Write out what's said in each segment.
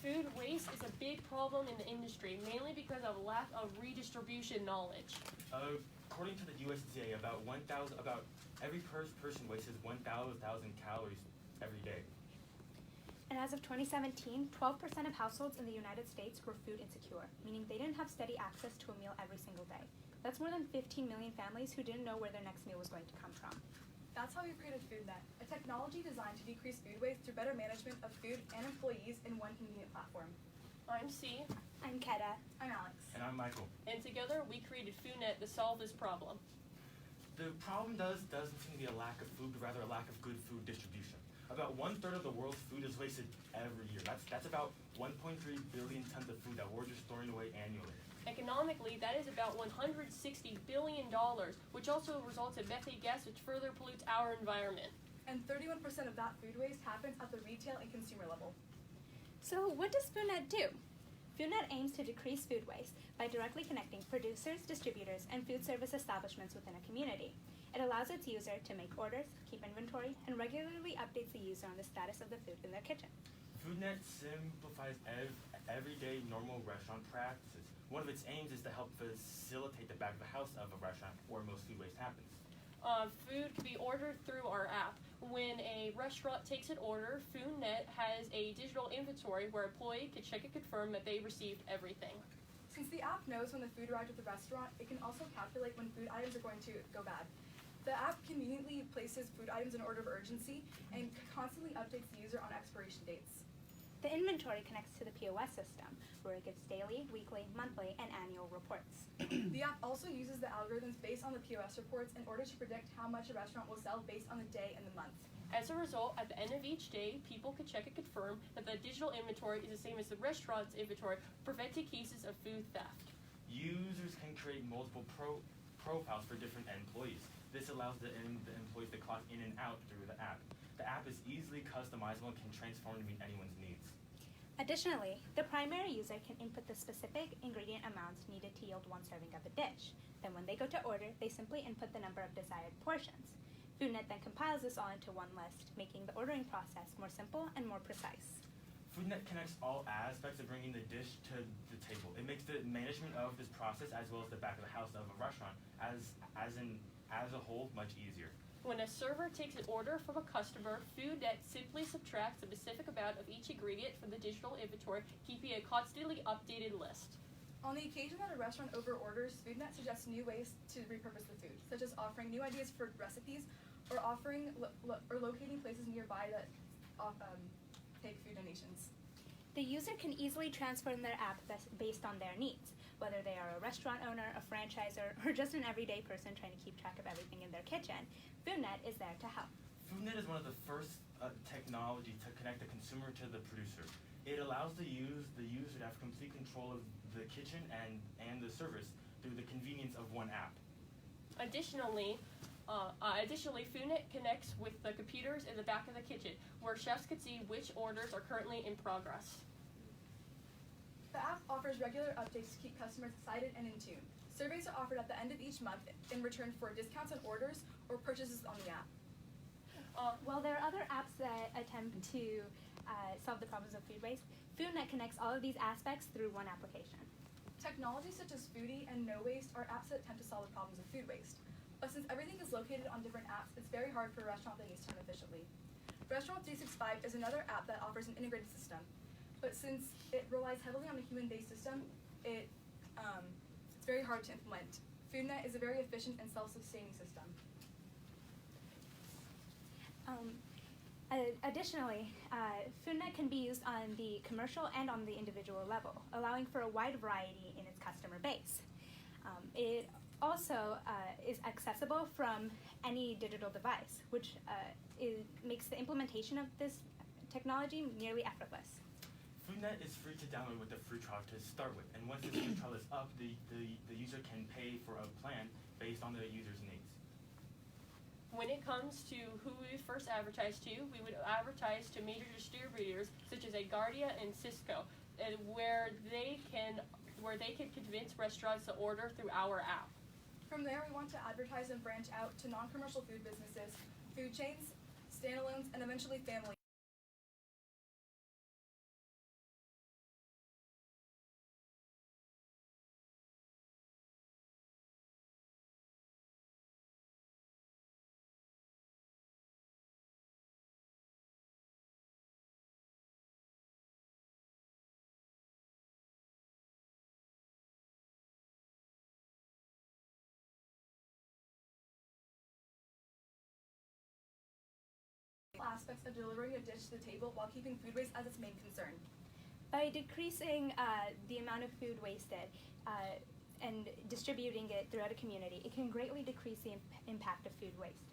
Food waste is a big problem in the industry, mainly because of lack of redistribution knowledge. According to the USDA, about every person wastes 1,000 calories every day. And as of 2017, 12% of households in the United States were food insecure, meaning they didn't have steady access to a meal every single day. That's more than 15 million families who didn't know where their next meal was going to come from. That's how we created FoodNet, a technology designed to decrease food waste through better management of food and employees in one convenient platform. I'm C. I'm Keta. I'm Alex. And I'm Michael. And together we created FoodNet to solve this problem. The problem doesn't seem to be a lack of food, but rather a lack of good food distribution. About 1/3 of the world's food is wasted every year. That's about 1.3 billion tons of food that we're just throwing away annually. Economically, that is about $160 billion, which also results in methane gas, which further pollutes our environment. And 31% of that food waste happens at the retail and consumer level. So what does FoodNet do? FoodNet aims to decrease food waste by directly connecting producers, distributors, and food service establishments within a community. It allows its user to make orders, keep inventory, and regularly updates the user on the status of the food in their kitchen. FoodNet simplifies everyday normal restaurant practices. One of its aims is to help facilitate the back of the house of a restaurant where most food waste happens. Food can be ordered through our app. When a restaurant takes an order, FoodNet has a digital inventory where an employee can check and confirm that they received everything. Since the app knows when the food arrived at the restaurant, it can also calculate when food items are going to go bad. The app conveniently places food items in order of urgency and constantly updates the user on expiration dates. The inventory connects to the POS system, where it gives daily, weekly, monthly, and annual reports. The app also uses the algorithms based on the POS reports in order to predict how much a restaurant will sell based on the day and the month. As a result, at the end of each day, people can check and confirm that the digital inventory is the same as the restaurant's inventory, preventing cases of food theft. Users can create multiple profiles for different employees. This allows the employees to clock in and out through the app. The app is easily customizable and can transform to meet anyone's needs. Additionally, the primary user can input the specific ingredient amounts needed to yield one serving of a dish. Then when they go to order, they simply input the number of desired portions. FoodNet then compiles this all into one list, making the ordering process more simple and more precise. FoodNet connects all aspects of bringing the dish to the table. It makes the management of this process, as well as the back of the house of a restaurant, as a whole, much easier. When a server takes an order from a customer, FoodNet simply subtracts a specific amount of each ingredient from the digital inventory, keeping a constantly updated list. On the occasion that a restaurant over-orders, FoodNet suggests new ways to repurpose the food, such as offering new ideas for recipes or or locating places nearby that take food donations. The user can easily transform their app based on their needs, whether they are a restaurant owner, a franchisor, or just an everyday person trying to keep track of everything in their kitchen. FoodNet is there to help. FoodNet is one of the first technology to connect the consumer to the producer. It allows the user to have complete control of the kitchen and the service through the convenience of one app. Additionally, FoodNet connects with the computers in the back of the kitchen, where chefs can see which orders are currently in progress. The app offers regular updates to keep customers excited and in tune. Surveys are offered at the end of each month in return for discounts on orders or purchases on the app. While there are other apps that attempt to solve the problems of food waste, FoodNet connects all of these aspects through one application. Technologies such as Foodie and No Waste are apps that attempt to solve the problems of food waste. But since everything is located on different apps, it's very hard for a restaurant that needs to run efficiently. Restaurant 365 is another app that offers an integrated system. But since it relies heavily on a human-based system, it's very hard to implement. FoodNet is a very efficient and self-sustaining system. Additionally, FoodNet can be used on the commercial and on the individual level, allowing for a wide variety in its customer base. It also is accessible from any digital device, which makes the implementation of this technology nearly effortless. FoodNet is free to download with a free trial to start with, and once the free trial is up, the user can pay for a plan based on the user's needs. When it comes to who we first advertise to, we would advertise to major distributors such as Agardia and Cisco, and where they can convince restaurants to order through our app. From there, we want to advertise and branch out to non-commercial food businesses, food chains, standalones, and eventually family aspects of delivering a dish to the table while keeping food waste as its main concern? By decreasing the amount of food wasted and distributing it throughout a community, it can greatly decrease the impact of food waste.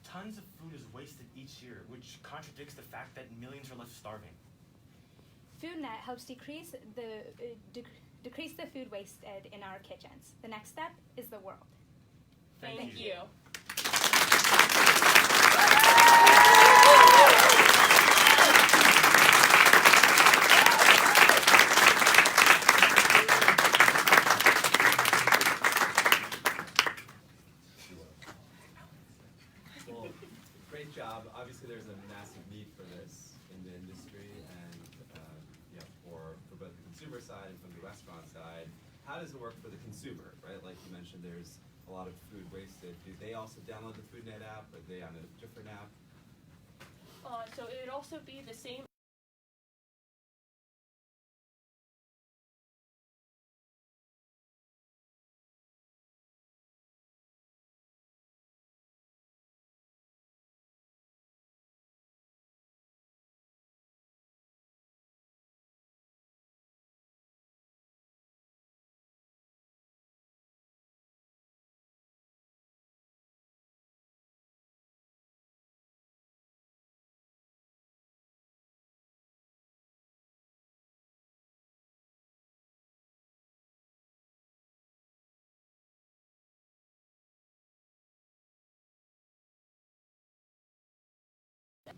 Tons of food is wasted each year, which contradicts the fact that millions are left starving. FoodNet helps decrease the food wasted in our kitchens. The next step is the world. Thank you. Well, great job. Obviously, there's a massive need for this in the industry, and for both the consumer side and from the restaurant side. How does it work for the consumer, right? Like you mentioned, there's a lot of food wasted. Do they also download the FoodNet app? Are they on a different app? So it would also be the same.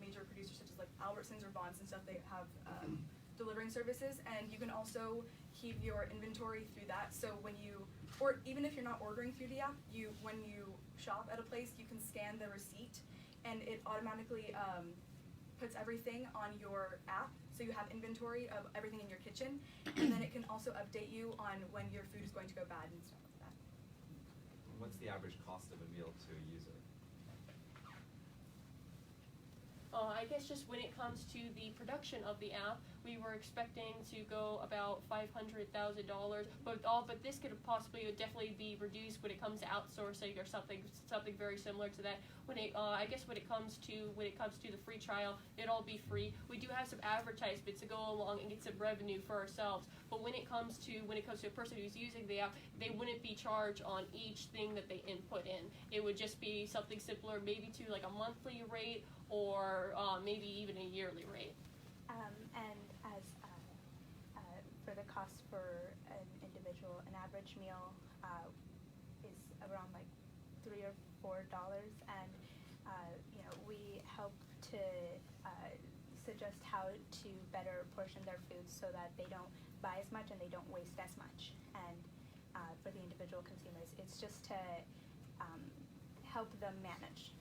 Major producers such as like Albertsons or Vons and stuff, they have delivering services, and you can also keep your inventory through that. So when you, or even if you're not ordering through the app, when you shop at a place, you can scan the receipt, and it automatically puts everything on your app. So you have inventory of everything in your kitchen, and then it can also update you on when your food is going to go bad and stuff like that. What's the average cost of a meal to a user? I guess just when it comes to the production of the app, we were expecting to go about $500,000, but this could possibly definitely be reduced when it comes to outsourcing or something very similar to that. When it comes to the free trial, it'll all be free. We do have some advertisements to go along and get some revenue for ourselves. But when it comes to a person who's using the app, they wouldn't be charged on each thing that they input in. It would just be something simpler, maybe to like a monthly rate or maybe even a yearly rate. And as for the cost for an individual, an average meal is around like $3 or $4, and we help to suggest how to better portion their food so that they don't buy as much and they don't waste as much. And for the individual consumers, it's just to help them manage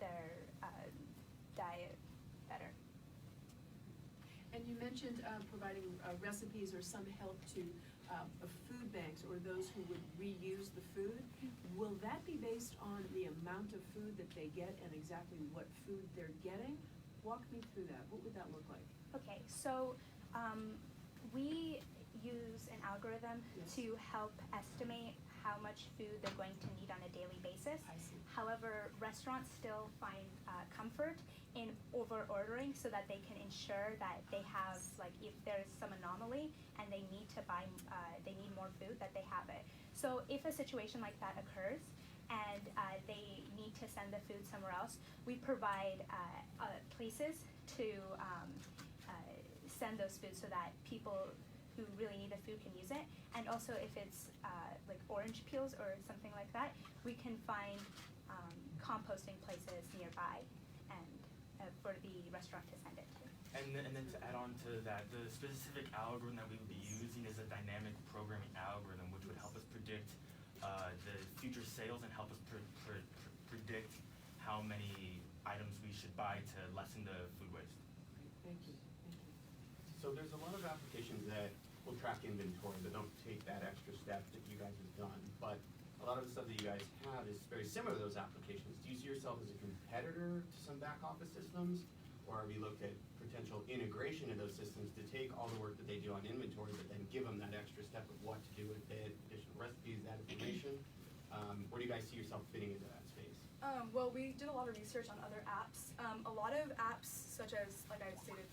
their diet better. And you mentioned providing recipes or some help to food banks or those who would reuse the food. Will that be based on the amount of food that they get and exactly what food they're getting? Walk me through that. What would that look like? Okay, so we use an algorithm Yes. to help estimate how much food they're going to need on a daily basis. I see. However, restaurants still find comfort in over ordering so that they can ensure that they have, like, if there's some anomaly and they need to buy, they need more food, that they have it. So if a situation like that occurs and they need to send the food somewhere else, we provide places to send those foods so that people who really need the food can use it. And also if it's like orange peels or something like that, we can find composting places nearby and for the restaurant to send it to. And then to add on to that, the specific algorithm that we would be using is a dynamic programming algorithm, which would help us predict the future sales and help us predict how many items we should buy to lessen the food waste. Thank you. Thank you. So there's a lot of applications that will track inventory but don't take that extra step that you guys have done. But a lot of the stuff that you guys have is very similar to those applications. Do you see yourself as a competitor to some back office systems? Or have you looked at potential integration of those systems to take all the work that they do on inventory but then give them that extra step of what to do with it, additional recipes, that information? Where do you guys see yourself fitting into that space? Well, we did a lot of research on other apps. A lot of apps, such as, like I stated,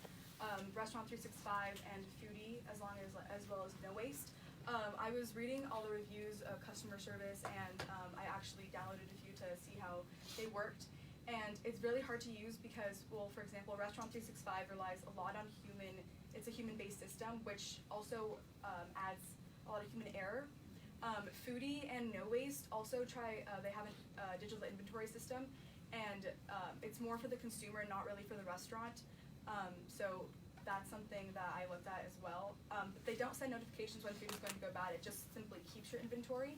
Restaurant 365 and Foodie, as well as No Waste. I was reading all the reviews of customer service, and I actually downloaded a few to see how they worked. And it's really hard to use because, well, for example, Restaurant 365 relies a lot on it's a human-based system, which also adds a lot of human error. Foodie and No Waste also they have a digital inventory system, and it's more for the consumer, not really for the restaurant. So that's something that I looked at as well. But they don't send notifications when food is going to go bad. It just simply keeps your inventory.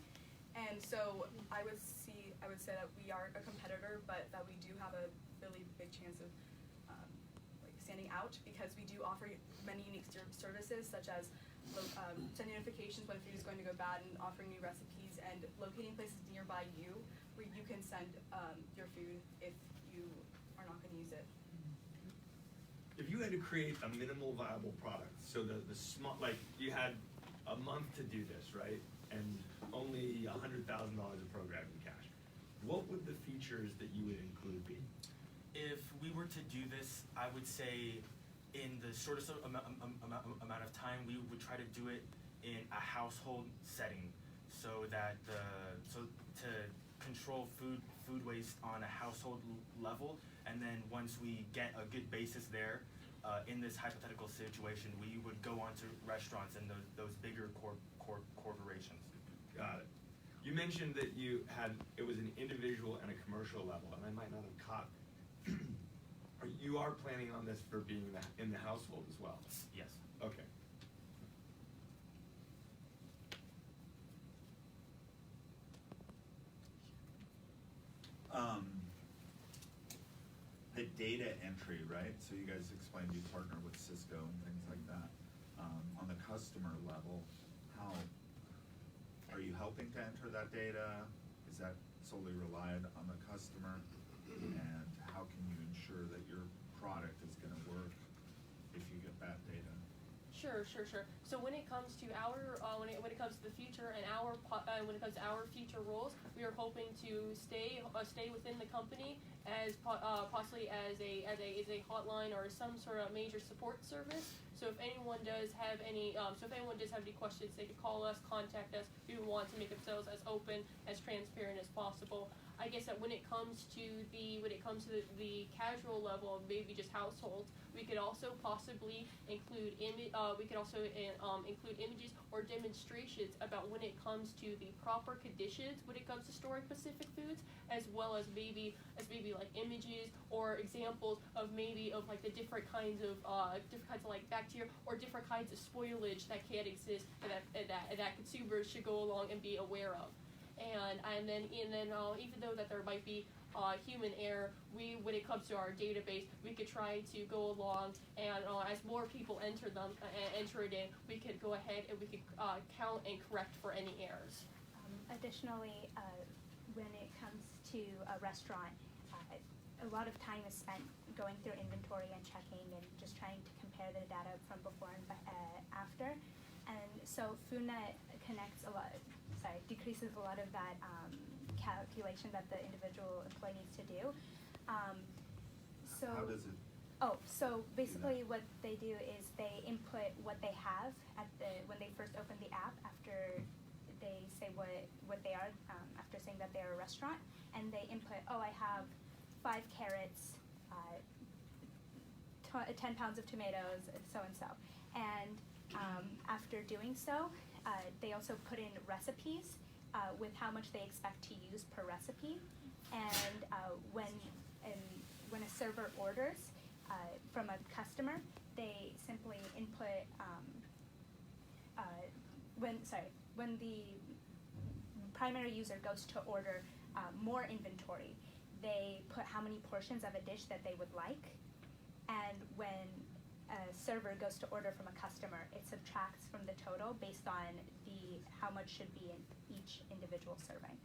And so I would say that we are a competitor, but that we do have a really big chance of standing out because we do offer many unique services such as sending notifications when food is going to go bad and offering new recipes and locating places nearby you where you can send your food if you are not going to use it. If you had to create a minimal viable product, so the small, like you had a month to do this, right? And only $100,000 of programming cash, what would the features that you would include be? If we were to do this, I would say in the shortest amount of time, we would try to do it in a household setting, so that to control food waste on a household level, and then once we get a good basis there, in this hypothetical situation, we would go on to restaurants and those bigger corporations. Got it. You mentioned that it was an individual and a commercial level, and I might not have caught. You are planning on this for being in the household as well? Yes. Okay. The data entry, right? So you guys explained you partner with Cisco and things like that. On the customer level, how are you helping to enter that data? Is that solely reliant on the customer? And how can you ensure that your product is going to work if you get bad data? Sure. So when it comes to when it comes to the future and when it comes to our future roles, we are hoping to stay within the company as possibly as a hotline or some sort of major support service. So if anyone does have any questions, they could call us, contact us. We want to make ourselves as open, as transparent as possible. I guess that when it comes to the casual level of maybe just households, we could also possibly include include images or demonstrations about when it comes to the proper conditions when it comes to storing specific foods, as well as maybe like images or examples of like the different kinds of like bacteria or different kinds of spoilage that can exist and that consumers should go along and be aware of. And then even though that there might be human error, when it comes to our database, we could try to go along and as more people enter it in, we could go ahead and we could count and correct for any errors. Additionally, when it comes to a restaurant, a lot of time is spent going through inventory and checking and just trying to compare the data from before and after. And so FoodNet decreases a lot of that calculation that the individual employee needs to do. How does it? So basically what they do is they input what they have when they first open the app after they say what they are, after saying that they're a restaurant, and they input, I have 5 carrots, 10 pounds of tomatoes, so and so. And after doing so, they also put in recipes with how much they expect to use per recipe. And when a server orders from a customer, they simply input when the primary user goes to order more inventory, they put how many portions of a dish that they would like. And when a server goes to order from a customer, it subtracts from the total based on how much should be in each individual serving.